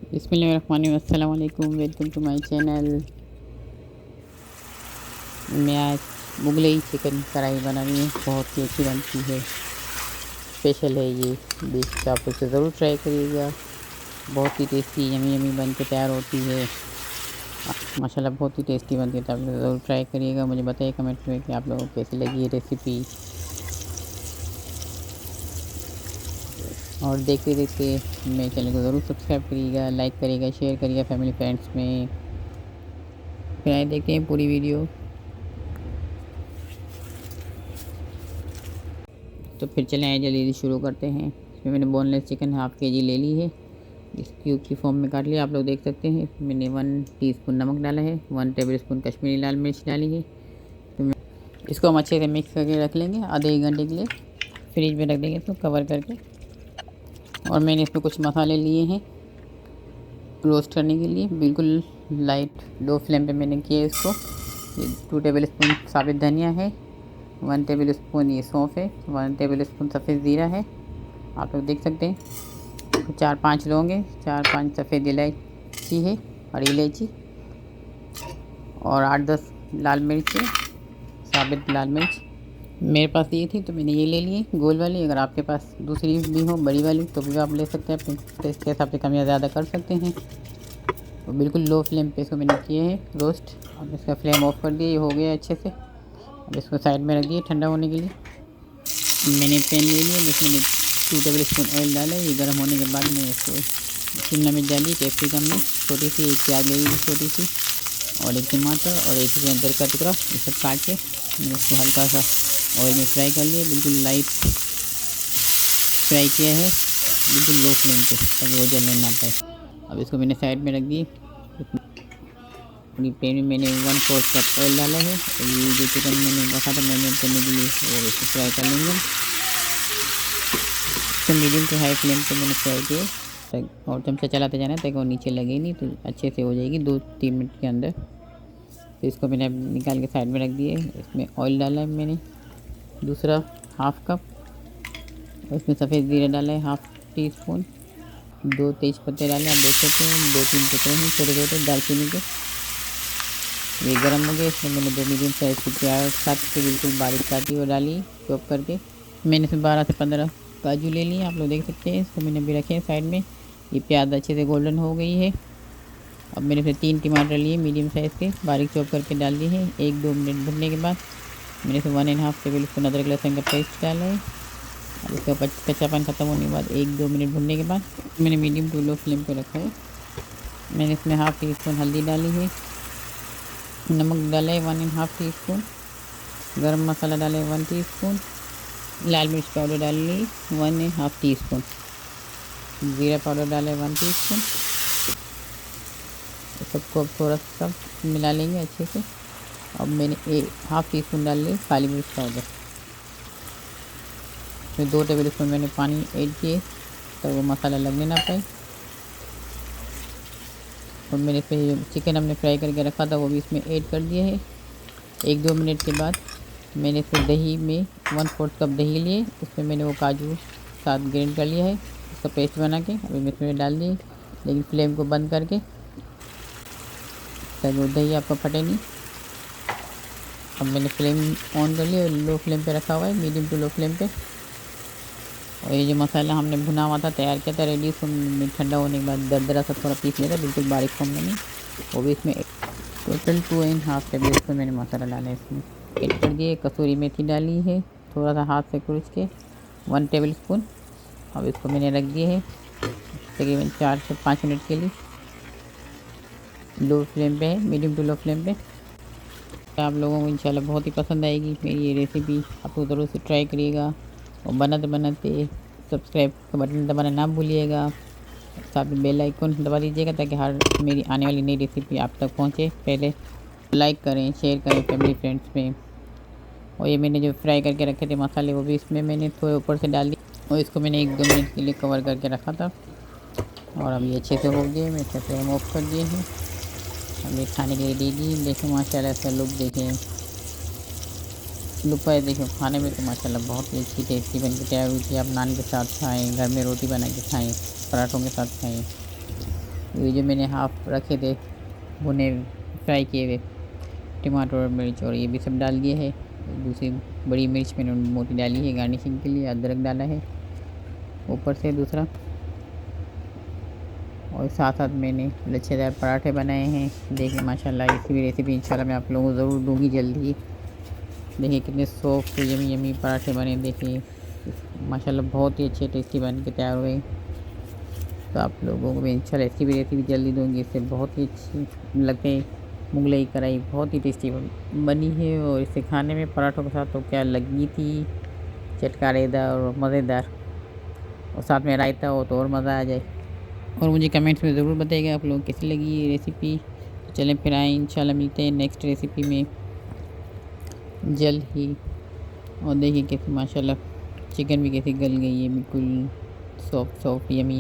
बिस्मिल्लाहिर्रहमानिर्रहीम, welcome to my channel. मैं आज मुगलई चिकन कढ़ाई बना रही हूँ। बहुत ही अच्छी बनती है, स्पेशल है ये डिश, तो आप उसे ज़रूर ट्राई करिएगा। बहुत ही टेस्टी यमी यमी बन के तैयार होती है माशाल्लाह, बहुत ही टेस्टी बनती है। तो आप लोग ज़रूर ट्राई करिएगा। मुझे बताइए कमेंट में कि आप लोगों को कैसी लगी ये रेसिपी। और देखते देखते मेरे चैनल को ज़रूर सब्सक्राइब करिएगा, लाइक करिएगा, शेयर करिएगा फैमिली फ्रेंड्स में। फिर आए देखते हैं पूरी वीडियो। तो फिर चलें आए जल्दी शुरू करते हैं। इसमें मैंने बोनलेस चिकन हाफ़ केजी ले ली है, इस क्यूब की फॉर्म में काट लिया। आप लोग देख सकते हैं मैंने 1 टीस्पून नमक डाला है, 1 टेबल स्पून कश्मीरी लाल मिर्च डाली है। तो इसको हम अच्छे से मिक्स करके रख लेंगे आधे 1 घंटे के लिए, फ्रिज में रख देंगे इसको कवर करके। और मैंने इसमें कुछ मसाले लिए हैं रोस्ट करने के लिए, बिल्कुल लाइट लो फ्लेम पे मैंने किया इसको। ये 2 टेबल स्पून साबित धनिया है, 1 टेबल स्पून ये सौंफ है, 1 टेबल स्पून सफ़ेद ज़ीरा है। आप लोग देख सकते हैं 4-5 लौंग है, 4-5 सफ़ेद इलायची है, हरी इलायची, और 8-10 लाल मिर्च है, साबित लाल मिर्च। मेरे पास ये थी तो मैंने ये ले लिए गोल वाली। अगर आपके पास दूसरी भी हो बड़ी वाली तो भी आप ले सकते हैं, अपने टेस्ट के हिसाब से कम या ज़्यादा कर सकते हैं। तो बिल्कुल लो फ्लेम पे इसको मैंने किए हैं रोस्ट। अब इसका फ्लेम ऑफ कर दिया, ये हो गया अच्छे से। अब इसको साइड में रख दिए ठंडा होने के लिए। मैंने पैन ले लिया जिसमें 2 टेबल स्पून ऑयल डाला। ये गर्म होने के बाद मैंने इसको शिमला मिर्च डाली, कैप्सिकम में छोटी सी, एक प्याज ले ली छोटी सी, और एक टमाटर और एक अदरक का टुकड़ा, ये सब काट के मैंने इसको हल्का सा ऑयल में फ्राई कर लिया। बिल्कुल लाइट फ्राई किया है, बिल्कुल लो फ्लेम पे, ताकि वो जलने ना पाए। अब इसको मैंने साइड में रख दी। अपनी पैन में मैंने 1/4 कप ऑयल डाला है, और ये जो चिकन मैंने रखा था मैरिनेट करने के लिए वो इसको फ्राई कर लेंगे। तो मीडियम टू हाई फ्लेम पे मैंने फ्राई किए, और चमचा चलाते जाना है ताकि वो नीचे लगे नहीं, तो अच्छे से हो जाएगी 2-3 मिनट के अंदर। तो इसको मैंने निकाल के साइड में रख दिए। इसमें ऑयल डाला है मैंने दूसरा 1/2 कप, और इसमें सफ़ेद ज़ीरा डाला है 1/2 टीस्पून, 2 तेज पत्ते डाले, आप देख सकते हैं 2-3 टुकड़े हैं छोटे छोटे दालचीनी के। ये गर्म हो गया। इसमें मैंने 2 मीडियम साइज़ की प्याज काट के बिल्कुल बारीक काटी और डाली चॉप करके। मैंने इसमें 12 से 15 काजू ले लिए, आप लोग देख सकते हैं। इसको मैंने भी रखे हैं साइड में। ये प्याज अच्छे से गोल्डन हो गई है। अब मैंने फिर 3 टमाटर लिए मीडियम साइज़ के, बारीक चॉप करके डाल दिए हैं। 1-2 मिनट भुनने के बाद मैंने इसमें 1.5 टेबल स्पून अदरक लहसुन का पेस्ट डाला है। अब इसका कच्चापन ख़त्म होने के बाद 1-2 मिनट भुनने के बाद मैंने मीडियम टू लो फ्लेम पे रखा है। मैंने इसमें 1/2 टीस्पून हल्दी डाली है, नमक डाला है 1.5 टीस्पून, गरम मसाला डाला है 1 टीस्पून, लाल मिर्च पाउडर डाल ली 1.5 टीस्पून, ज़ीरा पाउडर डाला है 1 टीस्पून। सबको अब थोड़ा सा मिला लेंगे अच्छे से। अब मैंने 1/2 टीस्पून डाल ली काली मिर्च पाउडर। फिर 2 टेबल स्पून मैंने पानी ऐड किए तो वो मसाला लगने ना पाए। और मैंने फिर चिकन हमने फ्राई करके रखा था वो भी इसमें ऐड कर दिया है। 1-2 मिनट के बाद मैंने फिर दही में 1/4 कप दही लिए, उसमें मैंने वो काजू साथ ग्राइंड कर लिया है, उसका पेस्ट बना के अभी मैं इसमें डाल दिए, लेकिन फ्लेम को बंद करके ताकि वो दही आपका फटे नहीं। अब मैंने फ्लेम ऑन कर लिया, लो फ्लेम पे रखा हुआ है, मीडियम टू लो फ्लेम पे। और ये जो मसाला हमने भुना हुआ था तैयार किया था रेडी, उसको ठंडा होने के बाद दरदरा सा थोड़ा पीस लिया था, बिल्कुल बारीक फॉर्म में नहीं। वो भी इसमें टोटल 2.5 टेबल स्पून मैंने मसाला डाला है, इसमें ऐड कर दिए। कसूरी मेथी डाली है थोड़ा सा हाथ से कुछ के 1 टेबल स्पून। अब इसको मैंने रख दिए है तकरीबन 4 से 5 मिनट के लिए, लो फ्लेम पे है, मीडियम टू लो फ्लेम पे। आप लोगों को इंशाल्लाह बहुत ही पसंद आएगी मेरी ये रेसिपी, आप लोग ज़रूर से ट्राई करिएगा। और बनाते बनाते सब्सक्राइब का बटन दबाना ना भूलिएगा, साथ में बेल आइकन दबा दीजिएगा ताकि हर मेरी आने वाली नई रेसिपी आप तक पहुंचे। पहले लाइक करें, शेयर करें फैमिली फ्रेंड्स में। और ये मैंने जो फ्राई करके रखे थे मसाले वो भी इसमें मैंने थोड़े ऊपर से डाल दिए, और इसको मैंने 1-2 मिनट के लिए कवर करके रखा था। और अब ये अच्छे से हो गए, मैं इसका फ्लेम ऑफ कर दिए हैं। अब ये खाने के लिए दीजिए। देखें माशाल्लाह इसका लुक देखें, लुक है देखो खाने में तो माशाल्लाह बहुत ही अच्छी टेस्टी बन के तैयार हुई थी। आप नान के साथ खाएँ, घर में रोटी बना के खाएँ, पराठों के साथ खाएँ, ये जो मैंने हाफ रखे थे भुने फ्राई किए हुए टमाटर और मिर्च और ये भी सब डाल दिए है। दूसरी बड़ी मिर्च मैंने मोटी डाली है गार्निशिंग के लिए, अदरक डाला है ऊपर से दूसरा, और साथ साथ मैंने लच्छेदार पराठे बनाए हैं। देखिए माशाल्लाह इसकी भी रेसिपी इंशाल्लाह मैं आप लोगों को ज़रूर दूंगी जल्दी। देखिए कितने सॉफ्ट यमी यमी पराठे बने, देखिए माशाल्लाह बहुत ही अच्छे टेस्टी बन के तैयार हुए। तो आप लोगों को मैं इंशाल्लाह इसकी भी रेसिपी जल्दी दूंगी। इससे बहुत ही अच्छी लगते हैं, मुगलई कढ़ाई बहुत ही टेस्टी बनी है, और इसे खाने में पराठों के साथ तो क्या लगी थी, चटकारेदार और मज़ेदार, और साथ में रायता हो तो और मज़ा आ जाए। और मुझे कमेंट्स में ज़रूर बताइएगा आप लोगों को कैसी लगी ये रेसिपी। तो चलें फिर आए इंशाल्लाह मिलते हैं नेक्स्ट रेसिपी में जल्द ही। और देखिए कैसे माशाल्लाह चिकन भी कैसी गल गई है, बिल्कुल सॉफ्ट सॉफ्ट यमी।